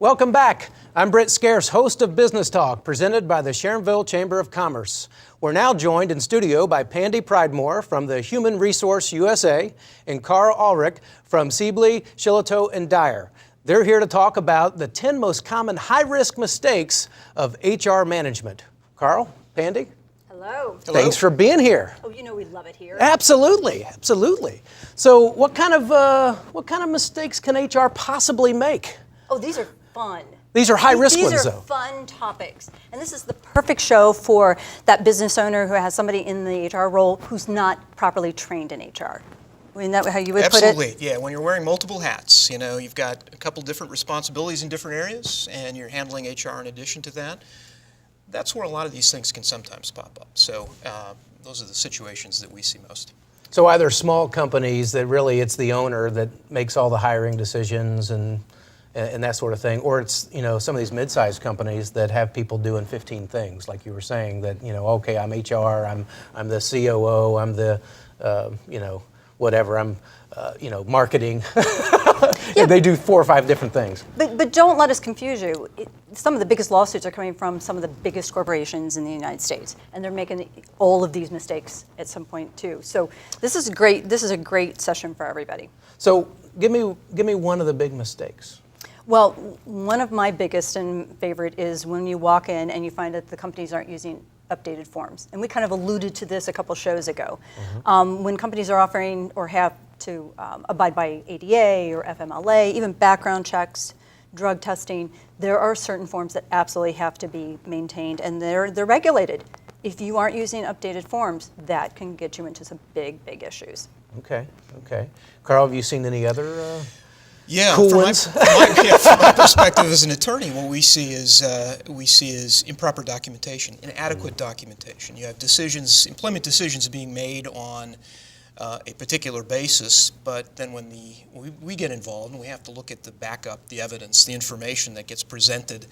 Welcome back. I'm Britt Scarce, host of Business Talk, presented by the Sharonville Chamber of Commerce. We're now joined in studio by Pandy Pridemore from the Human Resource USA and Karl Ulrich from Sebaly, Shillito, and Dyer. They're here to talk about the 10 most common high-risk mistakes of HR management. Karl, Pandy? Hello. Thanks for being here. Oh, you know we love it here. Absolutely, absolutely. So what kind of mistakes can HR possibly make? Oh, these are fun. These are high-risk ones, These though. are fun topics. And this is the perfect show for that business owner who has somebody in the HR role who's not properly trained in HR. Isn't that how you would put it? Absolutely, yeah. When you're wearing multiple hats, you know, you've got a couple different responsibilities in different areas, and you're handling HR in addition to that. That's where a lot of these things can sometimes pop up. So those are the situations that we see most. So either small companies that really it's the owner that makes all the hiring decisions and that sort of thing, or it's, you know, some of these mid-sized companies that have people doing 15 things, like you were saying, that, you know, okay, I'm HR, I'm the COO, I'm the, you know, whatever, I'm, you know, marketing. Yeah. They do 4 or 5 different things. But don't let us confuse you. Some of the biggest lawsuits are coming from some of the biggest corporations in the United States, and they're making all of these mistakes at some point too. So this is great. This is a great session for everybody. So give me one of the big mistakes. Well, one of my biggest and favorite is when you walk in and you find that the companies aren't using updated forms. And we kind of alluded to this a couple shows ago. Mm-hmm. When companies are offering or have to abide by ADA or FMLA, even background checks, drug testing, there are certain forms that absolutely have to be maintained, and they're regulated. If you aren't using updated forms, that can get you into some big issues. Okay. Karl, have you seen any other Yeah, cool from ones? from my perspective as an attorney, what we see is improper documentation, inadequate documentation. You have employment decisions being made on a particular basis, but then when we get involved and we have to look at the backup, the evidence, the information that gets presented,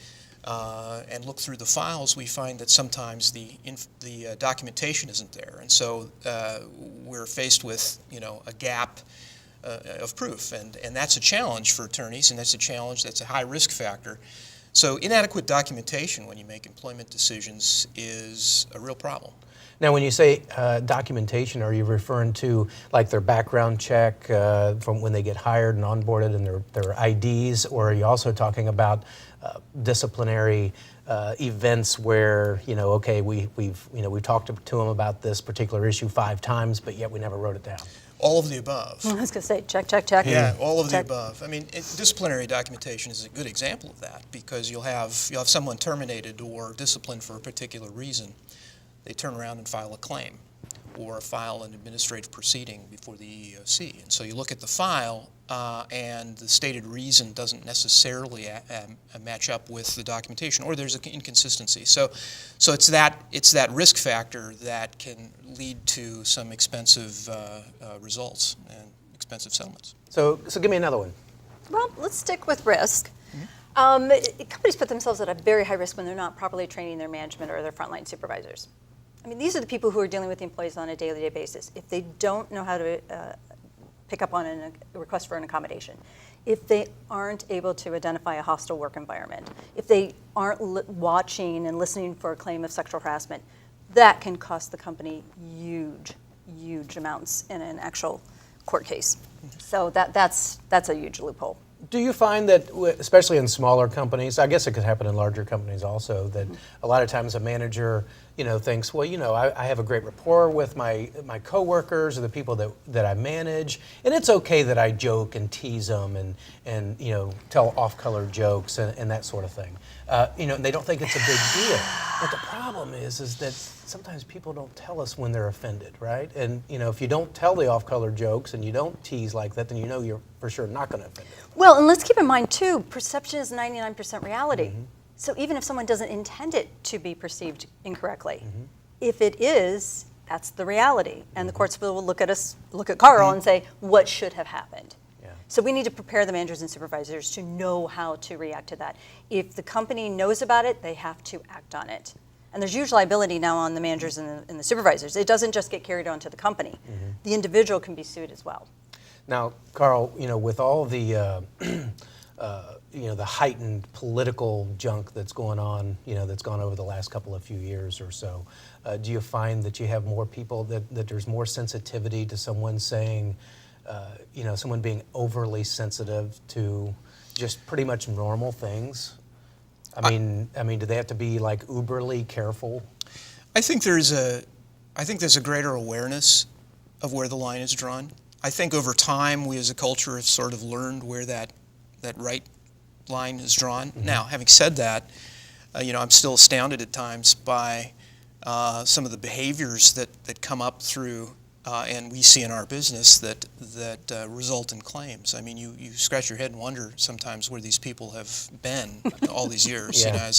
and look through the files, we find that sometimes the documentation isn't there, and so we're faced with, you know, a gap of proof, and that's a challenge for attorneys, and that's a high risk factor. So inadequate documentation when you make employment decisions is a real problem. Now, when you say documentation, are you referring to like their background check from when they get hired and onboarded, and their IDs, or are you also talking about disciplinary events where, you know, okay, we've talked to them about this particular issue 5 times, but yet we never wrote it down? All of the above. I was going to say, check. Yeah, all of the above. I mean, disciplinary documentation is a good example of that, because you'll have someone terminated or disciplined for a particular reason. They turn around and file a claim or file an administrative proceeding before the EEOC. And so you look at the file, and the stated reason doesn't necessarily match up with the documentation, or there's an inconsistency. So it's that risk factor that can lead to some expensive results and expensive settlements. So give me another one. Well, let's stick with risk. Mm-hmm. Companies put themselves at a very high risk when they're not properly training their management or their frontline supervisors. I mean, these are the people who are dealing with the employees on a daily basis. If they don't know how to pick up on a request for an accommodation, if they aren't able to identify a hostile work environment, if they aren't watching and listening for a claim of sexual harassment, that can cost the company huge amounts in an actual court case. So that's a huge loophole. Do you find that, especially in smaller companies, I guess it could happen in larger companies also, that a lot of times a manager, you know, thinks, well, you know, I have a great rapport with my coworkers or the people that I manage, and it's okay that I joke and tease them and you know, tell off-color jokes and that sort of thing. You know, and they don't think it's a big deal. But the problem is that sometimes people don't tell us when they're offended, right? And, you know, if you don't tell the off-color jokes and you don't tease like that, then you know you're for sure not going to offend them. Well, and let's keep in mind, too, perception is 99% reality. Mm-hmm. So even if someone doesn't intend it to be perceived incorrectly, mm-hmm. if it is, that's the reality. And the courts will look at Karl and say, what should have happened? Yeah. So we need to prepare the managers and supervisors to know how to react to that. If the company knows about it, they have to act on it. And there's huge liability now on the managers and the supervisors. It doesn't just get carried on to the company. Mm-hmm. The individual can be sued as well. Now, Karl, you know, with all the the heightened political junk that's going on, that's gone over the last couple of few years or so. Do you find that you have more people that there's more sensitivity to someone saying, someone being overly sensitive to just pretty much normal things? I mean, do they have to be like uberly careful? I think there's a greater awareness of where the line is drawn. I think over time we as a culture have sort of learned where that right line is drawn. Mm-hmm. Now, having said that, I'm still astounded at times by some of the behaviors that come up through and we see in our business that result in claims. I mean, you scratch your head and wonder sometimes where these people have been all these years. Yeah.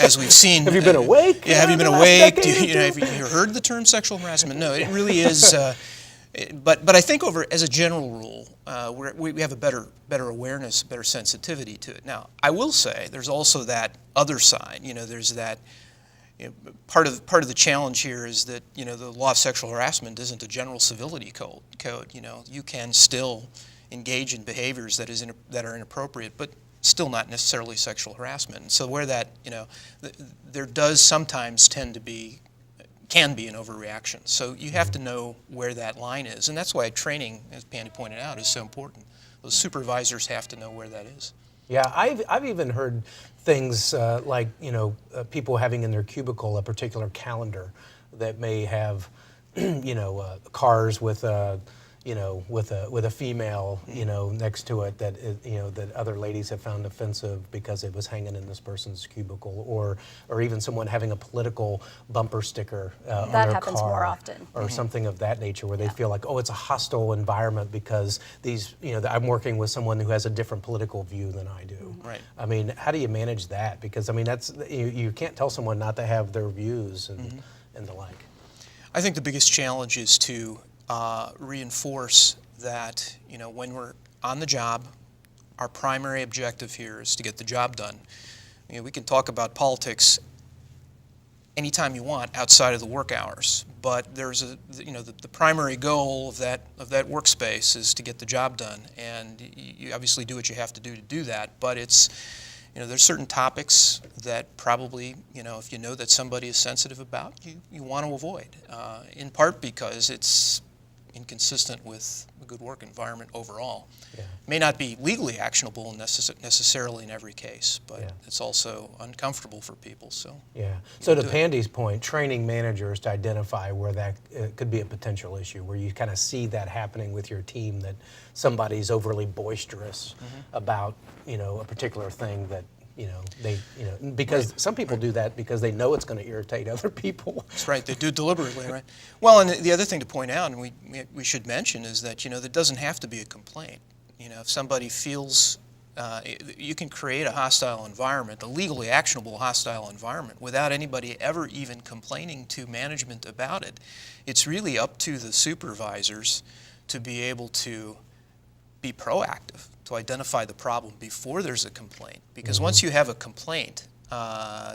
As we've seen. Have you been awake? Yeah, have you been awake? Have you heard the term sexual harassment? No, it really is. But I think as a general rule, we have a better awareness, better sensitivity to it. Now, I will say there's also that other side. There's that. Part of the challenge here is that the law of sexual harassment isn't a general civility code. You can still engage in behaviors that are inappropriate, but still not necessarily sexual harassment. And so where that there does sometimes can be an overreaction. So you have to know where that line is, and that's why training, as Pandy pointed out, is so important. Those supervisors have to know where that is. Yeah, I've even heard things like people having in their cubicle a particular calendar that may have cars with a with a female next to it that that other ladies have found offensive because it was hanging in this person's cubicle, or even someone having a political bumper sticker on their car. That happens more often. Or something of that nature, where they feel like, oh, it's a hostile environment because these, I'm working with someone who has a different political view than I do. Right. I mean, how do you manage that? Because I mean, that's you can't tell someone not to have their views and the like. I think the biggest challenge is to reinforce that when we're on the job, our primary objective here is to get the job done. We can talk about politics anytime you want outside of the work hours, but there's the primary goal of that workspace is to get the job done, and you obviously do what you have to do that. But it's there's certain topics that probably if you know that somebody is sensitive about, you want to avoid, in part because it's inconsistent with a good work environment overall. Yeah. May not be legally actionable necessarily in every case, but it's also uncomfortable for people. So So to Pandy's point, training managers to identify where that could be a potential issue, where you kind of see that happening with your team, that somebody's overly boisterous about a particular thing that they because some people do that because they know it's going to irritate other people. That's right. They do deliberately, right? Well, and the other thing to point out, and we should mention, is that there doesn't have to be a complaint. If somebody feels you can create a hostile environment, a legally actionable hostile environment, without anybody ever even complaining to management about it. It's really up to the supervisors to be able to be proactive, to identify the problem before there's a complaint. Because once you have a complaint,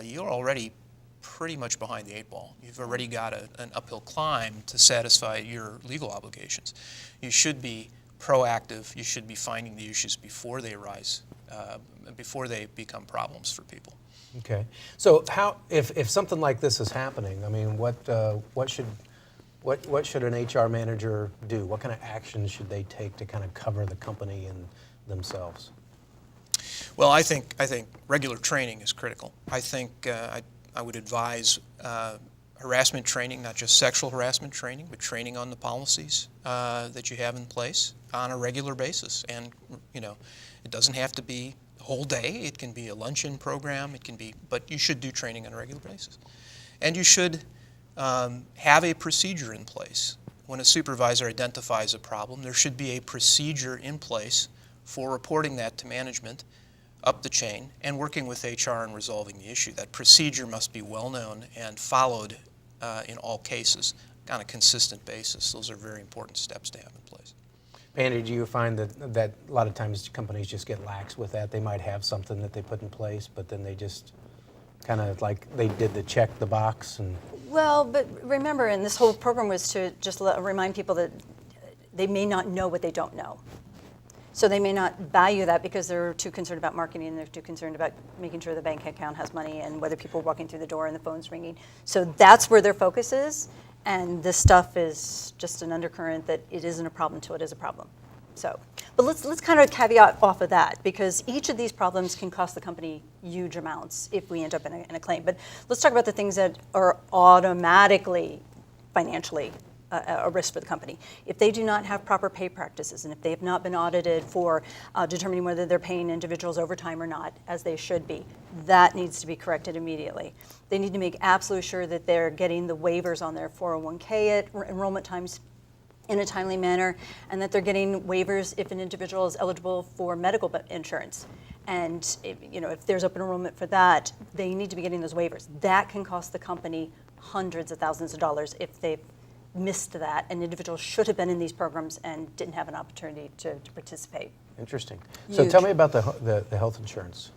you're already pretty much behind the eight ball. You've already got an uphill climb to satisfy your legal obligations. You should be proactive. You should be finding the issues before they arise, before they become problems for people. Okay. So how, if something like this is happening, I mean, what should an HR manager do? What kind of actions should they take to kind of cover the company and themselves? Well, I think regular training is critical. I think I would advise harassment training, not just sexual harassment training, but training on the policies that you have in place on a regular basis. And it doesn't have to be the whole day. It can be a luncheon program. It can be, but you should do training on a regular basis. And you should have a procedure in place. When a supervisor identifies a problem, there should be a procedure in place for reporting that to management up the chain and working with HR in resolving the issue. That procedure must be well known and followed in all cases on a consistent basis. Those are very important steps to have in place. Pandy, do you find that a lot of times companies just get lax with that? They might have something that they put in place, but then they just kind of like they did the check the box and... Well, but remember, and this whole program was to just remind people that they may not know what they don't know. So they may not value that because they're too concerned about marketing and they're too concerned about making sure the bank account has money and whether people are walking through the door and the phone's ringing. So that's where their focus is, and this stuff is just an undercurrent that it isn't a problem until it is a problem. So, but let's kind of caveat off of that, because each of these problems can cost the company huge amounts if we end up in a claim. But let's talk about the things that are automatically financially a risk for the company. If they do not have proper pay practices, and if they have not been audited for determining whether they're paying individuals overtime or not, as they should be, that needs to be corrected immediately. They need to make absolutely sure that they're getting the waivers on their 401k at enrollment times in a timely manner, and that they're getting waivers if an individual is eligible for medical insurance. And if there's open enrollment for that, they need to be getting those waivers. That can cost the company hundreds of thousands of dollars if they've missed that. An individual should have been in these programs and didn't have an opportunity to participate. Interesting. So tell me about the health insurance.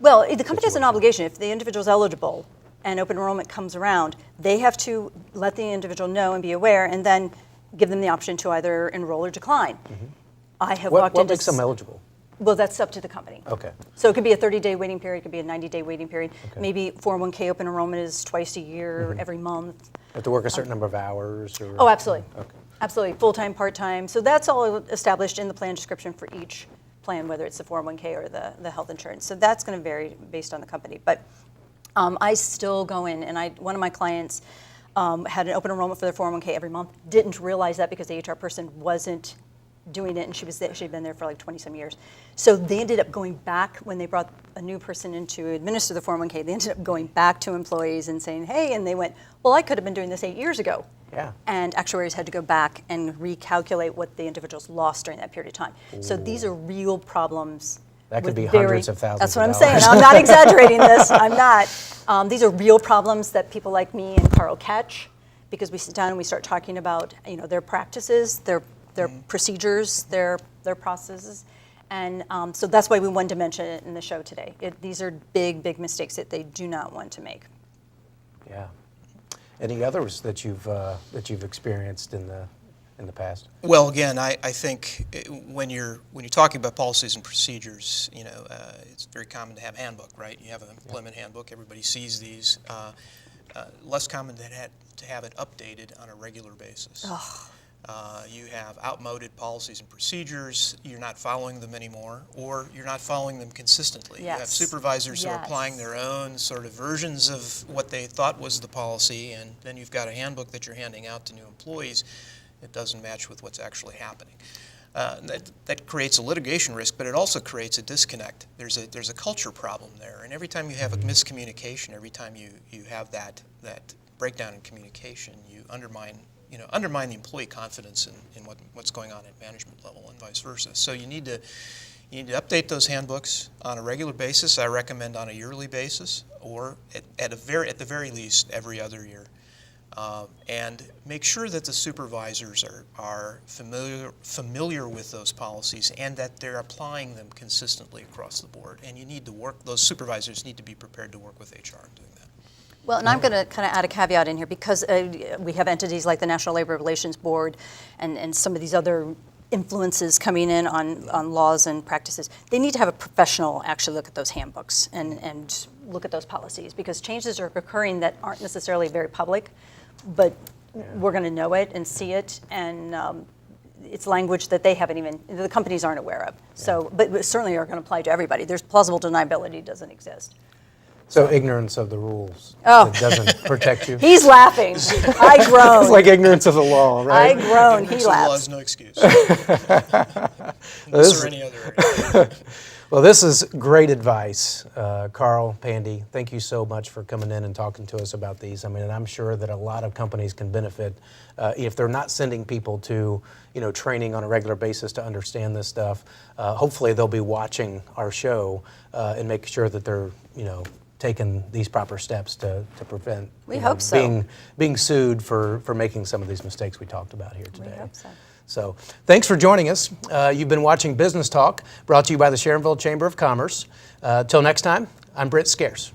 Well, the company has an obligation. If the individual is eligible and open enrollment comes around, they have to let the individual know and be aware, and then give them the option to either enroll or decline. Mm-hmm. I have What makes them eligible? Well, that's up to the company. Okay. So it could be a 30-day waiting period, it could be a 90-day waiting period. Okay. Maybe 401k open enrollment is twice a year, every month. Have to work a certain number of hours? Or? Oh, absolutely. Okay. Absolutely, full-time, part-time. So that's all established in the plan description for each plan, whether it's the 401k or the health insurance. So that's going to vary based on the company. But I still go in, and one of my clients had an open enrollment for their 401k every month, didn't realize that because the HR person wasn't doing it, and she'd been there for like 20 some years. So they ended up going back when they brought a new person in to administer the 401k. They ended up going back to employees and saying, hey, and they went, well, I could have been doing this 8 years ago. Yeah. And actuaries had to go back and recalculate what the individuals lost during that period of time. Ooh. So these are real problems. That could be hundreds of thousands. That's what I'm of saying. dollars. I'm not exaggerating this. I'm not. These are real problems that people like me and Karl catch, because we sit down and we start talking about their practices, their procedures, their processes, and so that's why we wanted to mention it in the show today. These are big mistakes that they do not want to make. Yeah. Any others that you've experienced in the past? Well, again, I think when you're talking about policies and procedures, it's very common to have handbook, right? You have an employment handbook. Everybody sees these. Less common to have it updated on a regular basis. You have outmoded policies and procedures. You're not following them anymore, or you're not following them consistently. Yes. You have supervisors who are applying their own sort of versions of what they thought was the policy, and then you've got a handbook that you're handing out to new employees. It doesn't match with what's actually happening. That creates a litigation risk, but it also creates a disconnect. There's a culture problem there, and every time you have a miscommunication, every time you have that breakdown in communication, you undermine the employee confidence in what's going on at management level, and vice versa. So you need to update those handbooks on a regular basis. I recommend on a yearly basis, or at the very least every other year. And make sure that the supervisors are familiar with those policies and that they're applying them consistently across the board. And those supervisors need to be prepared to work with HR in doing that. Well, and I'm going to kind of add a caveat in here, because we have entities like the National Labor Relations Board and some of these other influences coming in on laws and practices. They need to have a professional actually look at those handbooks and look at those policies, because changes are occurring that aren't necessarily very public, but we're going to know it and see it, and it's language that the companies aren't aware of. So, but certainly are going to apply to everybody. There's plausible deniability doesn't exist. So ignorance of the rules Oh. that doesn't protect you. He's laughing. I groan. It's like ignorance of the law, right? I groan. He Ignorance of the law laughs. is no excuse. This or any other area. Well, this is great advice, Karl, Pandy. Thank you so much for coming in and talking to us about these. I mean, and I'm sure that a lot of companies can benefit if they're not sending people to, training on a regular basis to understand this stuff. Hopefully, they'll be watching our show and make sure that they're, taking these proper steps to prevent We hope so. being sued for making some of these mistakes we talked about here today. We hope so. So thanks for joining us. You've been watching Business Talk, brought to you by the Sharonville Chamber of Commerce. Till next time, I'm Britt Scarce.